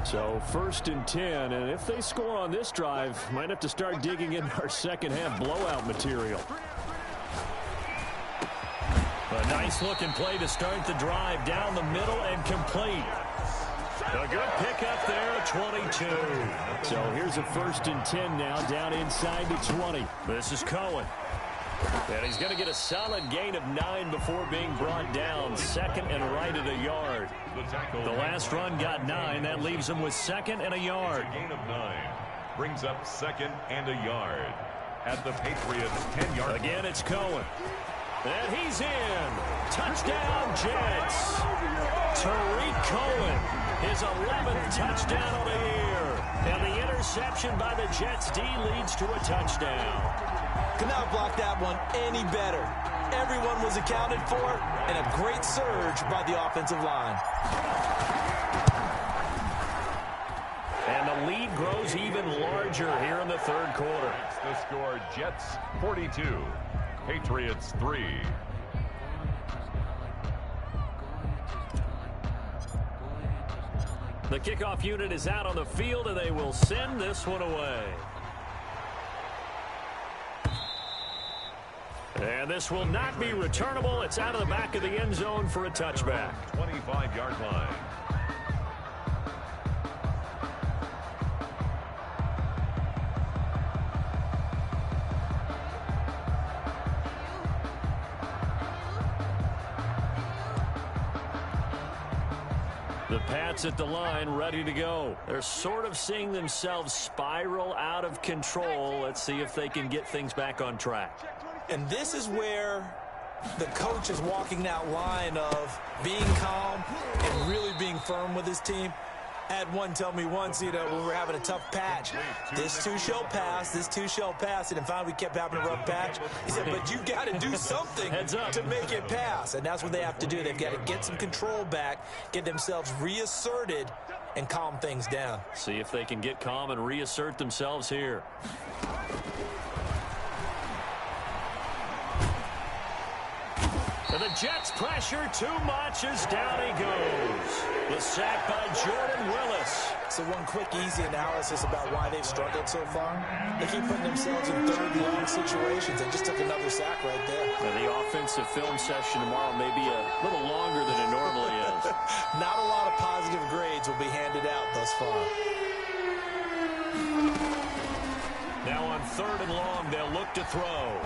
So 1st and 10, and if they score on this drive, might have to start digging into our second half blowout material. A nice-looking play to start the drive down the middle and complete. A good pickup there at 22. So here's a 1st and 10 now, down inside the 20. This is Cohen. And he's going to get a solid gain of 9 before being brought down. 2nd and right at a yard. The last run got 9. That leaves him with 2nd and a yard. A gain of 9 brings up 2nd and a yard at the Patriots' 10-yard line. Again, it's Cohen. And he's in. Touchdown, Jets. Tariq Cohen, his 11th touchdown of the year. And the interception by the Jets D leads to a touchdown. Could not block that one any better. Everyone was accounted for, and a great surge by the offensive line. And the lead grows even larger here in the 3rd quarter. The score, Jets 42, Patriots 3. The kickoff unit is out on the field, and they will send this one away. And this will not be returnable. It's out of the back of the end zone for a touchback. 25-yard line. The Pats at the line, ready to go. They're sort of seeing themselves spiral out of control. Let's see if they can get things back on track. And this is where the coach is walking that line of being calm and really being firm with his team. I had one tell me once, when we were having a tough patch, this too shall pass, this too shall pass. And finally we kept having a rough patch. He said, but you got to do something to make it pass. And that's what they have to do. They've got to get some control back, get themselves reasserted, and calm things down. See if they can get calm and reassert themselves here. And the Jets pressure too much as down he goes. The sack by Jordan Willis. So one quick, easy analysis about why they've struggled so far. They keep putting themselves in 3rd and long situations. They just took another sack right there. And the offensive film session tomorrow may be a little longer than it normally is. Not a lot of positive grades will be handed out thus far. Now on 3rd and long, they'll look to throw.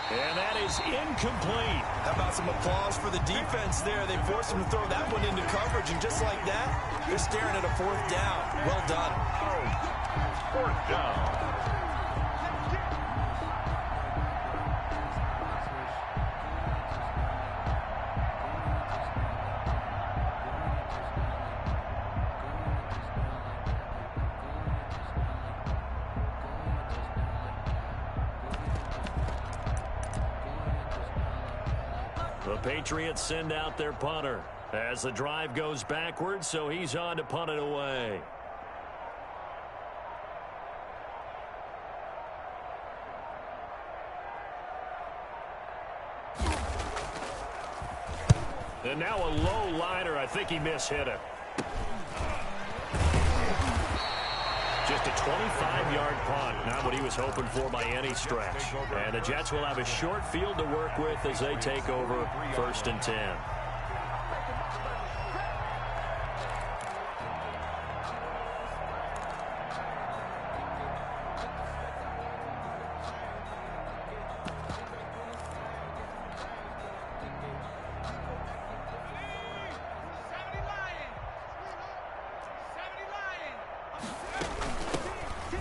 And that is incomplete. How about some applause for the defense there? They forced him to throw that one into coverage, and just like that, they're staring at a 4th down. Well done. 4th down. The Patriots send out their punter as the drive goes backwards, so he's on to punt it away. And now a low liner. I think he mishit it. Just a 25-yard punt, not what he was hoping for by any stretch. And the Jets will have a short field to work with as they take over 1st and 10.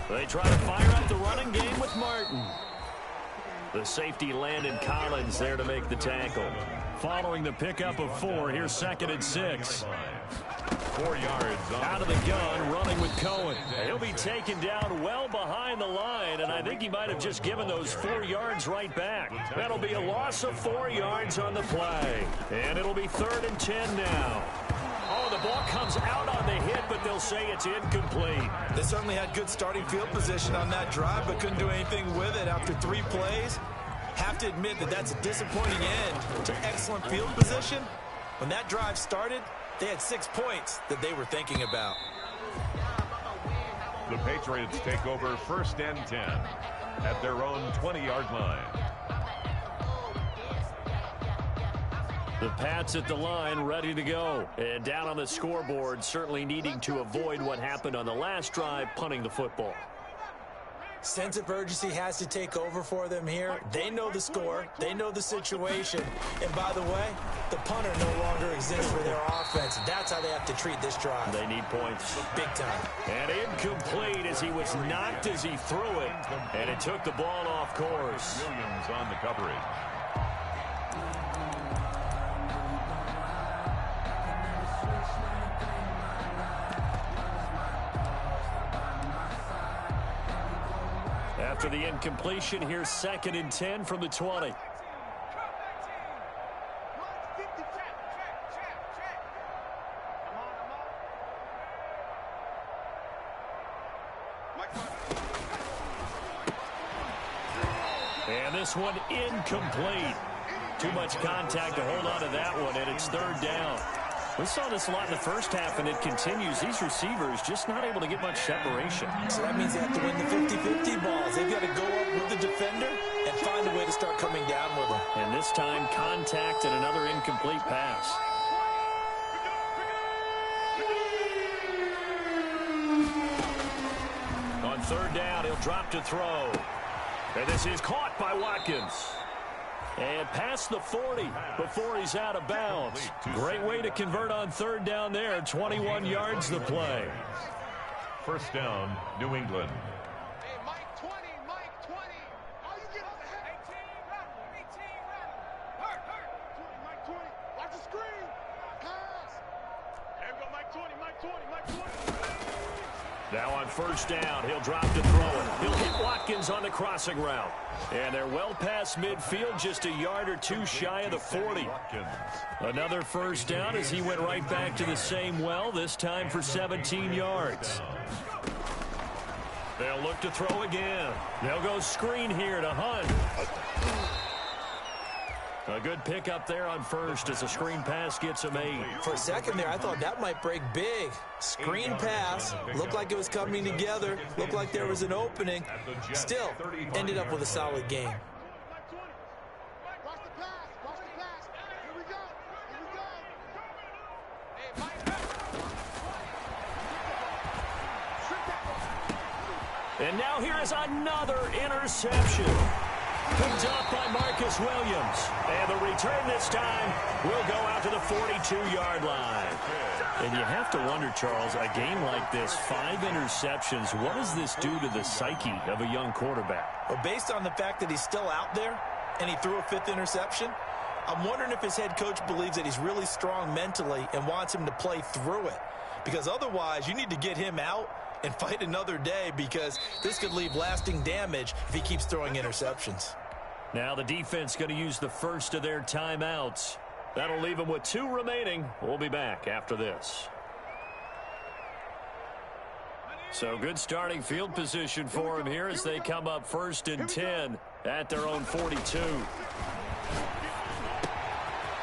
They try to fire up the running game with Martin. The safety Landon Collins there to make the tackle. Following the pickup of 4, here's 2nd and 6. 4 yards. Out of the gun, running with Cohen. He'll be taken down well behind the line, and I think he might have just given those 4 yards right back. That'll be a loss of 4 yards on the play. And it'll be 3rd and 10 now. Oh, the ball comes out on the hit, but they'll say it's incomplete. They certainly had good starting field position on that drive, but couldn't do anything with it after 3 plays. Have to admit that that's a disappointing end to excellent field position. When that drive started, They had 6 points that they were thinking about. The Patriots take over 1st and 10 at their own 20-yard line. The Pats at the line, ready to go. And down on the scoreboard, certainly needing to avoid what happened on the last drive, punting the football. Sense of urgency has to take over for them here. They know the score. They know the situation. And by the way, the punter no longer exists for their offense. That's how they have to treat this drive. They need points. Big time. And incomplete as he was knocked as he threw it. And it took the ball off course. Williams on the coverage. After the incompletion, here's 2nd and 10 from the 20. And this one incomplete. Too much contact to hold on to that one, and it's 3rd down. We saw this a lot in the first half, and it continues. These receivers just not able to get much separation. So that means they have to win the 50-50 balls. They've got to go up with the defender and find a way to start coming down with them. And this time, contact and another incomplete pass. On 3rd down, he'll drop to throw. And this is caught by Watkins. And past the 40 before he's out of bounds. Great way to convert on 3rd down there. 21 yards the play. 1st down, New England. Hey, Mike 20, Mike 20. All you get on the head. 18 rattle. Hurt. 20, Mike 20. Watch the screen. Pass. There we go, Mike 20, Mike 20, Mike 20. Now on 1st down, he'll drop to throw it. He'll hit Watkins on the crossing route. And they're well past midfield, just a yard or two shy of the 40. Another 1st down as he went right back to the same well, this time for 17 yards. They'll look to throw again. They'll go screen here to Hunt. A good pickup there on 1st as a screen pass gets him 8. For a second there, I thought that might break big. Screen pass. Looked like it was coming together. Looked like there was an opening. Still, ended up with a solid game. Watch the pass. Watch the pass. Here we go. Hey, Mike. And now here is another interception. Picked up by Marcus Williams. And the return this time will go out to the 42-yard line. And you have to wonder, Charles, a game like this, 5 interceptions, what does this do to the psyche of a young quarterback? Well, based on the fact that he's still out there and he threw a 5th interception, I'm wondering if his head coach believes that he's really strong mentally and wants him to play through it. Because otherwise, you need to get him out and fight another day, because this could leave lasting damage if he keeps throwing interceptions. Now the defense going to use the first of their timeouts. That'll leave them with 2 remaining. We'll be back after this. So good starting field position for them here as they come up 1st and 10 at their own 42.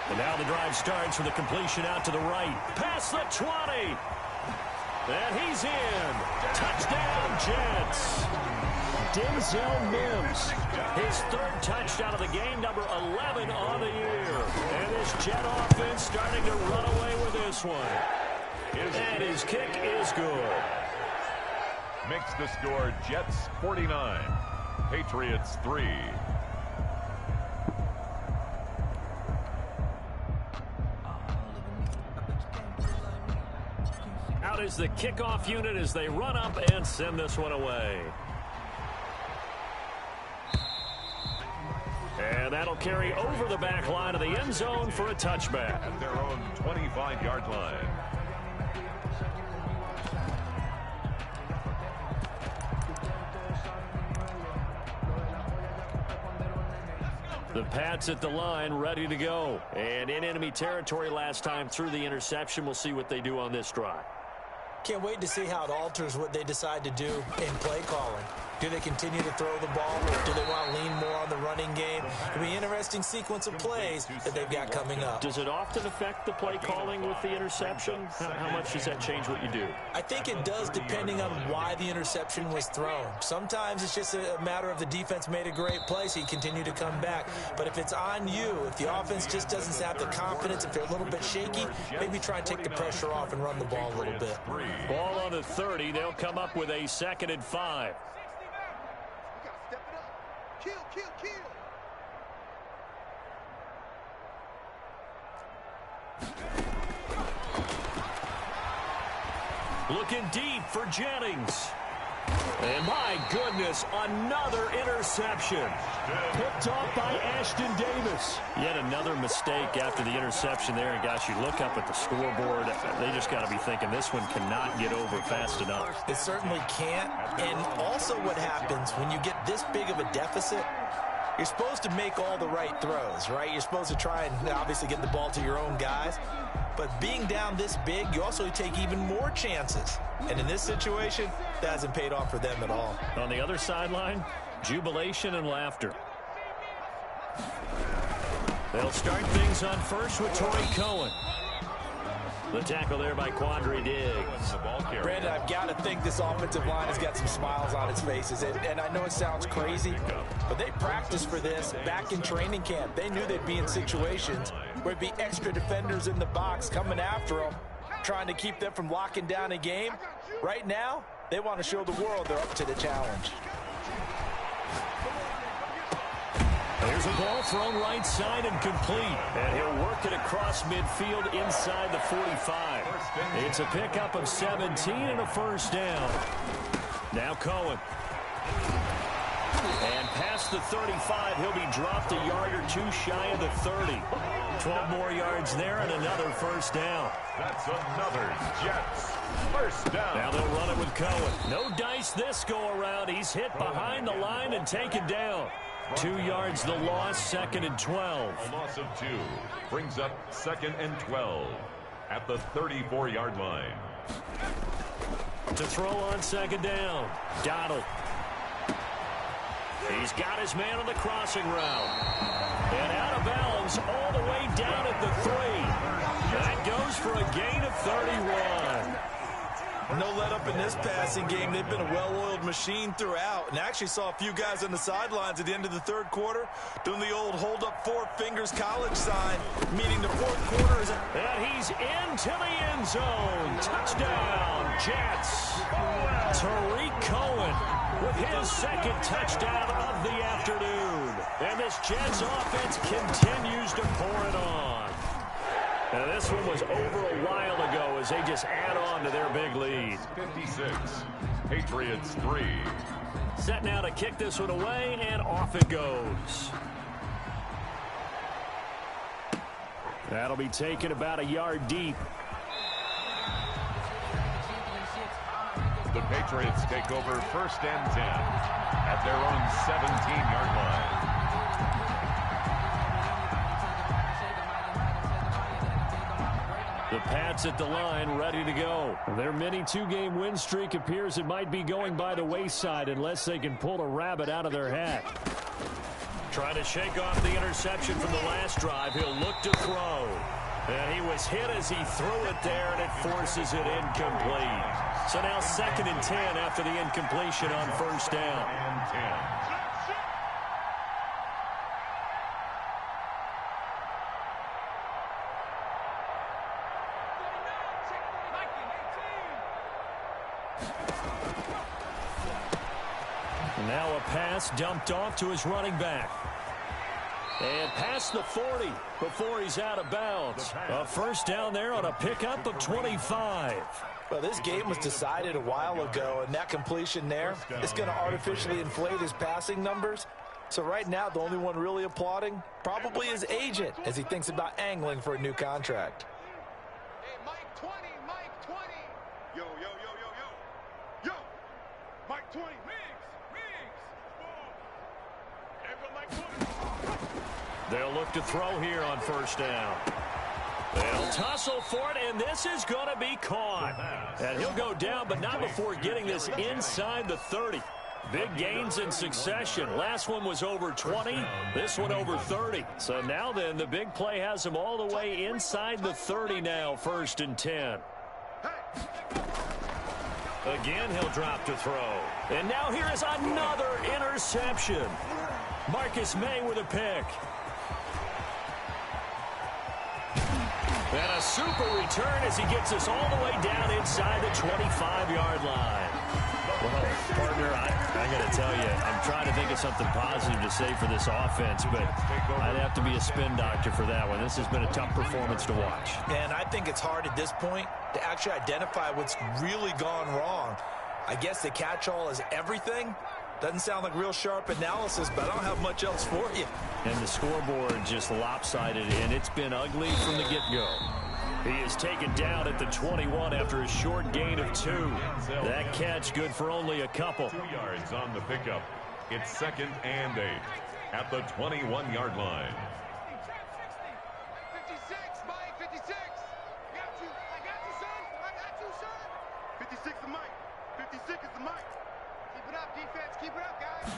And now the drive starts with a completion out to the right. Past the 20. And he's in. Touchdown, Jets. Denzel Mims, his 3rd touchdown of the game, number 11 on the year. And this Jet offense starting to run away with this one. And his kick is good. Makes the score Jets 49, Patriots 3. Out is the kickoff unit as they run up and send this one away. And that'll carry over the back line of the end zone for a touchback. At their own 25-yard line. The Pats at the line, ready to go. And in enemy territory last time through the interception. We'll see what they do on this drive. Can't wait to see how it alters what they decide to do in play calling. Do they continue to throw the ball, or do they want to lean more on the running game? It'll be an interesting sequence of plays that they've got coming up. Does it often affect the play calling with the interception? How much does that change what you do? I think it does, depending on why the interception was thrown. Sometimes it's just a matter of the defense made a great play, so you continue to come back. But if it's on you, if the offense just doesn't have the confidence, if they're a little bit shaky, maybe try and take the pressure off and run the ball a little bit. Ball on the 30. They'll come up with a 2nd and 5. Looking deep for Jennings. And my goodness, another interception. Picked off by Ashton Davis. Yet another mistake after the interception there. And gosh, you look up at the scoreboard, they just got to be thinking this one cannot get over fast enough. It certainly can't. And also what happens when you get this big of a deficit, you're supposed to make all the right throws, right? You're supposed to try and obviously get the ball to your own guys. But being down this big, you also take even more chances. And in this situation, that hasn't paid off for them at all. On the other sideline, jubilation and laughter. They'll start things on first with Torrey Cohen. The tackle there by Quandre Diggs. Brandon, I've got to think this offensive line has got some smiles on its faces. And I know it sounds crazy, but they practiced for this back in training camp. They knew they'd be in situations where there'd be extra defenders in the box coming after them, trying to keep them from locking down a game. Right now, they want to show the world they're up to the challenge. There's a ball thrown right side and complete. And he'll work it across midfield inside the 45. It's a pickup of 17 and a first down. Now Cohen. And past the 35, he'll be dropped a yard or two shy of the 30. 12 more yards there and another first down. That's another Jets first down. Now they'll run it with Cohen. No dice this go around. He's hit behind the line and taken down. 2 yards the loss, 2nd and 12. A loss of 2 brings up 2nd and 12 at the 34-yard line. To throw on 2nd down, Donald. He's got his man on the crossing route. And out of bounds all the way down at the 3. That goes for a gain of 31. No let up in this passing game. They've been a well-oiled machine throughout. And actually saw a few guys on the sidelines at the end of the 3rd quarter doing the old hold up 4 fingers college sign, meaning the 4th quarter is... And he's into the end zone. Touchdown, Jets. Tariq Cohen with his 2nd touchdown of the afternoon. And this Jets offense continues to pour it on. Now this one was over a while ago as they just add on to their big lead. 56, Patriots 3. Set now to kick this one away, and off it goes. That'll be taken about a yard deep. The Patriots take over 1st and 10 at their own 17-yard line. The Pats at the line, ready to go. Their mini 2-game win streak appears it might be going by the wayside unless they can pull a rabbit out of their hat. Trying to shake off the interception from the last drive. He'll look to throw. And he was hit as he threw it there, and it forces it incomplete. So now 2nd and 10 after the incompletion on 1st down. And 10. Now a pass dumped off to his running back. And past the 40 before he's out of bounds. A first down there on a pickup of 25. Well, this game was decided a while ago, and that completion there is going to artificially inflate his passing numbers. So right now, the only one really applauding probably his agent as he thinks about angling for a new contract. Hey, Mike 20, Mike 20. Yo, yo, yo, yo, yo. Yo, Mike 20. They'll look to throw here on 1st down. They'll tussle for it, and this is going to be caught. And he'll go down, but not before getting this inside the 30. Big gains in succession. Last one was over 20. This one over 30. So now then, the big play has him all the way inside the 30 now, 1st and 10. Again, he'll drop to throw. And now here is another interception. Marcus May with a pick. And a super return as he gets us all the way down inside the 25-yard line. Well, partner, I got to tell you, I'm trying to think of something positive to say for this offense, but I'd have to be a spin doctor for that one. This has been a tough performance to watch. And I think it's hard at this point to actually identify what's really gone wrong. I guess the catch-all is everything. Doesn't sound like real sharp analysis, but I don't have much else for you. And the scoreboard just lopsided, and it's been ugly from the get-go. He is taken down at the 21 after a short gain of 2. That catch good for only a couple. 2 yards on the pickup. It's 2nd and 8 at the 21-yard line. 56, Mike, 56. I got you, son. I got you, son. 56 is Mike. 56 is the Mike. Keep it up, defense. Keep it up, guys.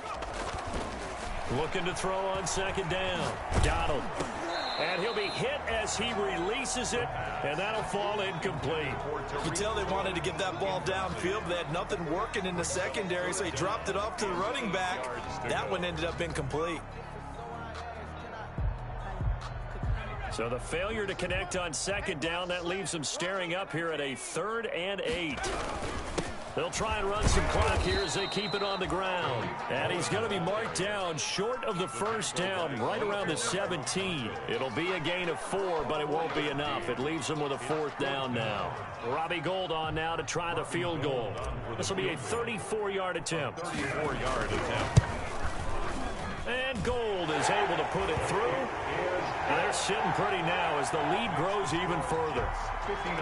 Looking to throw on 2nd down. Got him. And he'll be hit as he releases it, and that'll fall incomplete. You could tell they wanted to get that ball downfield, but they had nothing working in the secondary, so he dropped it off to the running back. That one ended up incomplete. So the failure to connect on 2nd down, that leaves him staring up here at a 3rd and 8. They'll try and run some clock here as they keep it on the ground. And he's going to be marked down short of the 1st down, right around the 17. It'll be a gain of 4, but it won't be enough. It leaves him with a 4th down now. Robbie Gould on now to try the field goal. This will be a 34-yard attempt. 34-yard attempt. And Gould is able to put it through. And they're sitting pretty now as the lead grows even further.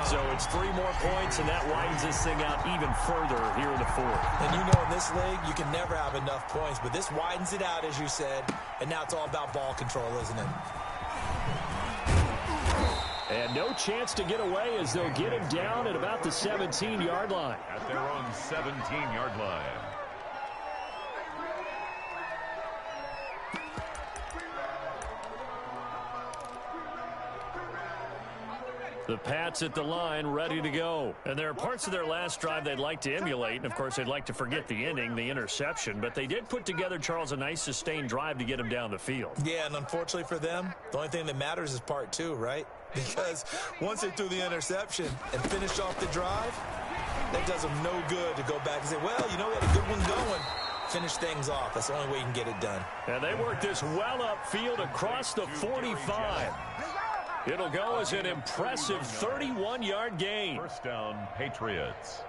So it's 3 more points, and that widens this thing out even further here in the 4th. And you know in this league, you can never have enough points, but this widens it out, as you said, and now it's all about ball control, isn't it? And no chance to get away as they'll get him down at about the 17-yard line. At their own 17-yard line. The Pats at the line, ready to go. And there are parts of their last drive they'd like to emulate, and of course they'd like to forget the inning, the interception, but they did put together, Charles, a nice sustained drive to get him down the field. Yeah, and unfortunately for them, the only thing that matters is part 2, right? Because once they threw the interception and finished off the drive, that does them no good to go back and say, well, you know, we had a good one going. Finish things off. That's the only way you can get it done. And they work this well upfield across the 45. It'll go as an impressive 31-yard gain. 1st down, Patriots.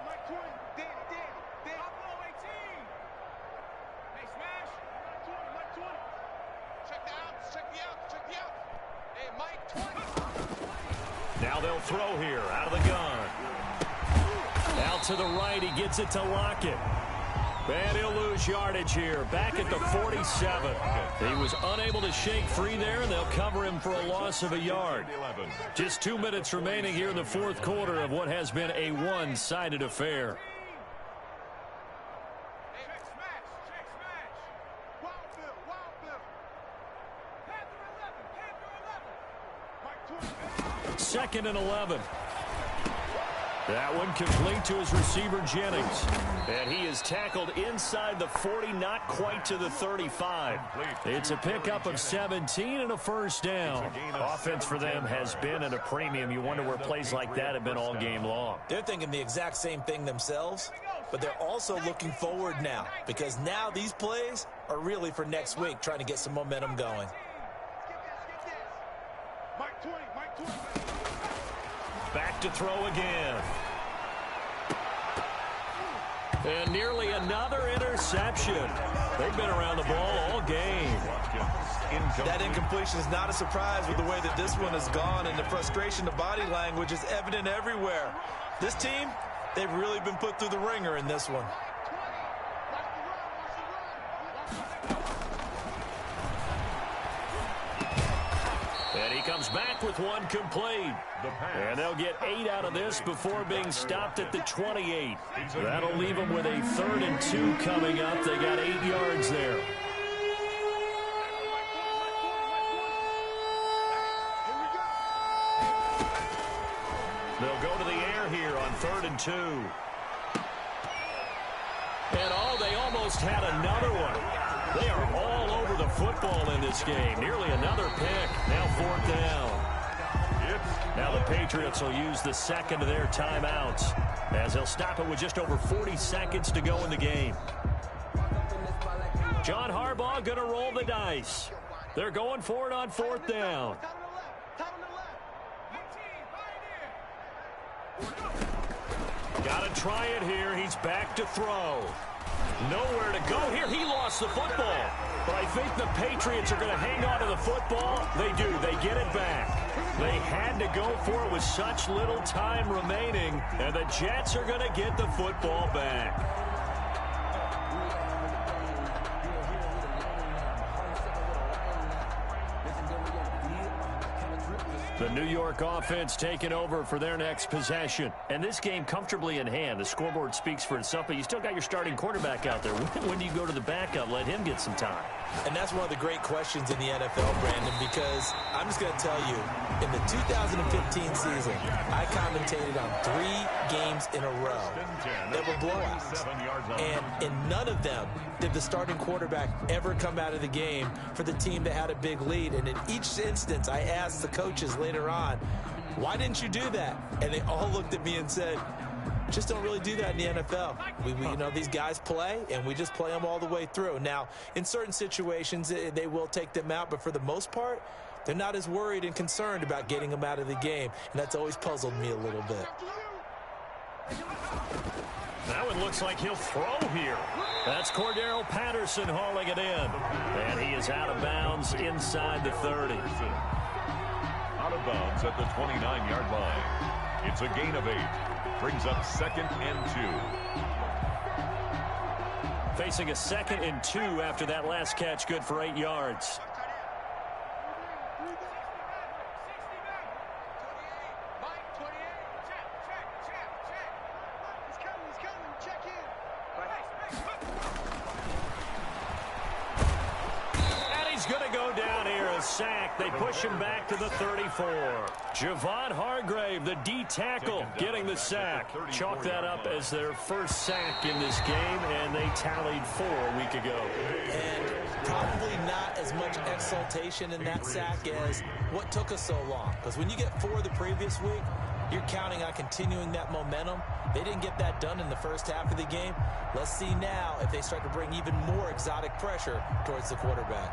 Mike 20. Dan. Buffalo 18. Hey, smash. Mike 20. Check the outs. Check the outs. Hey, Mike 20. Now they'll throw here out of the gun. Out to the right, he gets it to Lockett. And he'll lose yardage here, back at the 47. He was unable to shake free there, and they'll cover him for a loss of a yard. Just 2 minutes remaining here in the 4th quarter of what has been a one-sided affair. Check smash. Wild Bill. Panther 11. Mike 20. 2nd and 11. That one complete to his receiver, Jennings. And he is tackled inside the 40, not quite to the 35. It's a pickup of 17 and a 1st down. Offense for them has been at a premium. You wonder where plays like that have been all game long. They're thinking the exact same thing themselves, but they're also looking forward now, because now these plays are really for next week, trying to get some momentum going. Skip this. Mike 20. Back to throw again. And nearly another interception. They've been around the ball all game. That incompletion is not a surprise with the way that this one has gone, and the frustration, the body language is evident everywhere. This team, they've really been put through the ringer in this one. And he comes back with one complete. And they'll get 8 out of this before being stopped at the 28. That'll leave them with a 3rd and 2 coming up. They got 8 yards there. They'll go to the air here on 3rd and 2. And they almost had another one. They are all over the football in this game. Nearly another pick. Now 4th down. Now the Patriots will use the second of their timeouts as they'll stop it with just over 40 seconds to go in the game. John Harbaugh going to roll the dice. They're going for it on 4th down. Got to try it here. He's back to throw. Nowhere to go here. He lost the football. But I think the Patriots are going to hang on to the football. They do. They get it back. They had to go for it with such little time remaining. And the Jets are going to get the football back. The New York offense taking over for their next possession. And this game comfortably in hand. The scoreboard speaks for itself, but you still got your starting quarterback out there. When do you go to the backup? Let him get some time. And that's one of the great questions in the NFL, Brandon, because I'm just going to tell you, in the 2015 season, I commentated on 3 games in a row that were blowouts. And in none of them did the starting quarterback ever come out of the game for the team that had a big lead. And in each instance, I asked the coaches later on, why didn't you do that? And they all looked at me and said, just don't really do that in the NFL. You know, these guys play, and we just play them all the way through. Now, in certain situations, they will take them out, but for the most part, they're not as worried and concerned about getting them out of the game, and that's always puzzled me a little bit. Now it looks like he'll throw here. That's Cordero Patterson hauling it in, and he is out of bounds inside the 30. Out of bounds at the 29-yard line. It's a gain of 8. Brings up 2nd and 2. Facing a 2nd and 2 after that last catch, good for 8 yards. And he's going to go down here, a sack. They push him back to the 34. Javon Hargrave, the D tackle, getting the sack. Chalk that up as their first sack in this game, and they tallied 4 a week ago. And probably not as much exultation in that sack as what took us so long. Because when you get 4 the previous week, you're counting on continuing that momentum. They didn't get that done in the first half of the game. Let's see now if they start to bring even more exotic pressure towards the quarterback.